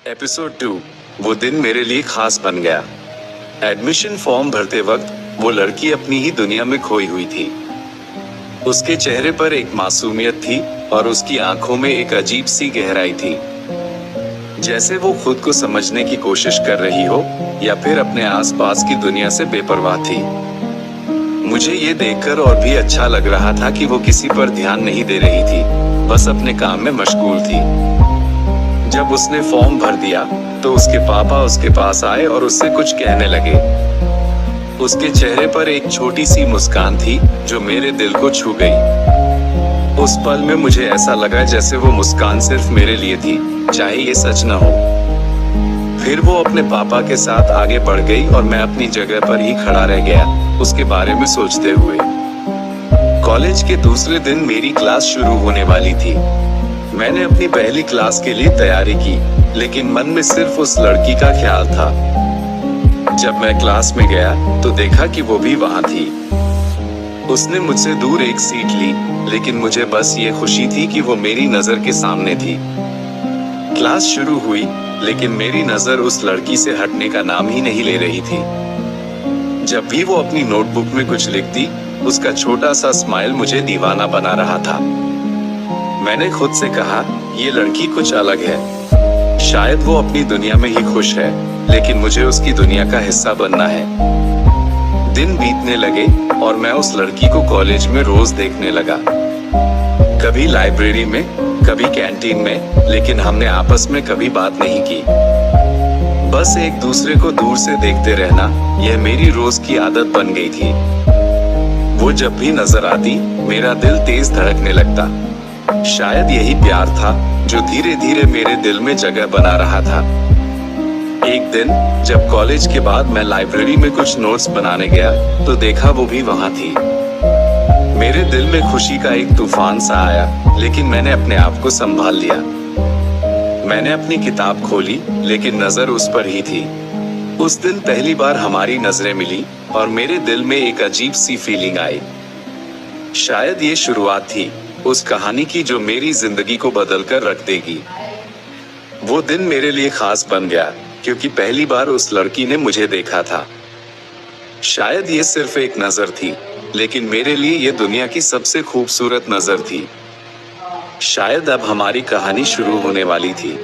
Episode 2। वो दिन मेरे लिए खास बन गया। एडमिशन फॉर्म भरते वक्त वो लड़की अपनी ही दुनिया में खोई हुई थी। उसके चेहरे पर एक मासूमियत थी और उसकी आंखों में एक अजीब सी गहराई थी, जैसे वो खुद को समझने की कोशिश कर रही हो या फिर अपने आसपास की दुनिया से बेपरवाह थी। मुझे ये देखकर और भी अच्छा लग रहा था कि वो किसी पर ध्यान नहीं दे रही थी, बस अपने काम में मशगूल थी। जब उसने फॉर्म भर दिया तो उसके पापा उसके पास आए और उससे कुछ कहने लगे। उसके चेहरे पर एक छोटी सी मुस्कान थी जो मेरे दिल को छू गई। उस पल में मुझे ऐसा लगा जैसे वो मुस्कान सिर्फ मेरे लिए थी, चाहे ये सच न हो। फिर वो अपने पापा के साथ आगे बढ़ गई और मैं अपनी जगह पर ही खड़ा रह गया, उसके बारे में सोचते हुए। कॉलेज के दूसरे दिन मेरी क्लास शुरू होने वाली थी। मैंने अपनी पहली क्लास के लिए तैयारी की, लेकिन मन में सिर्फ उस लड़की का ख्याल था। जब मैं क्लास में गया तो देखा कि वो भी वहां थी। उसने मुझसे दूर एक सीट ली, लेकिन मुझे बस ये खुशी थी कि वो मेरी नजर के सामने थी। क्लास शुरू हुई, लेकिन मेरी नजर उस लड़की से हटने का नाम ही नहीं ले रही थी। जब भी वो अपनी नोटबुक में कुछ लिखती, उसका छोटा सा स्माइल मुझे दीवाना बना रहा था। मैंने खुद से कहा, ये लड़की कुछ अलग है। शायद वो अपनी दुनिया में ही खुश है, लेकिन मुझे उसकी दुनिया का हिस्सा बनना है। दिन बीतने लगे और मैं उस लड़की को कॉलेज में रोज देखने लगा। कभी लाइब्रेरी में, कभी कैंटीन में, लेकिन हमने आपस में कभी बात नहीं की। बस एक दूसरे को दूर से देखते रहना, यह मेरी रोज की आदत बन गई थी। वो जब भी नजर आती, मेरा दिल तेज धड़कने लगता। शायद यही प्यार था जो धीरे धीरे मेरे दिल में जगह बना रहा था। एक दिन जब कॉलेज के बाद मैं लाइब्रेरी में कुछ नोट्स बनाने गया तो देखा वो भी वहां थी। मेरे दिल में खुशी का एक तूफान सा आया, लेकिन मैंने अपने आप को संभाल लिया। मैंने अपनी किताब खोली, लेकिन नजर उस पर ही थी। उस दिन पहली बार हमारी नजरें मिली और मेरे दिल में एक अजीब सी फीलिंग आई। शायद ये शुरुआत थी उस कहानी की जो मेरी जिंदगी को बदल कर रख देगी। वो दिन मेरे लिए खास बन गया क्योंकि पहली बार उस लड़की ने मुझे देखा था। शायद ये सिर्फ एक नजर थी, लेकिन मेरे लिए ये दुनिया की सबसे खूबसूरत नजर थी। शायद अब हमारी कहानी शुरू होने वाली थी।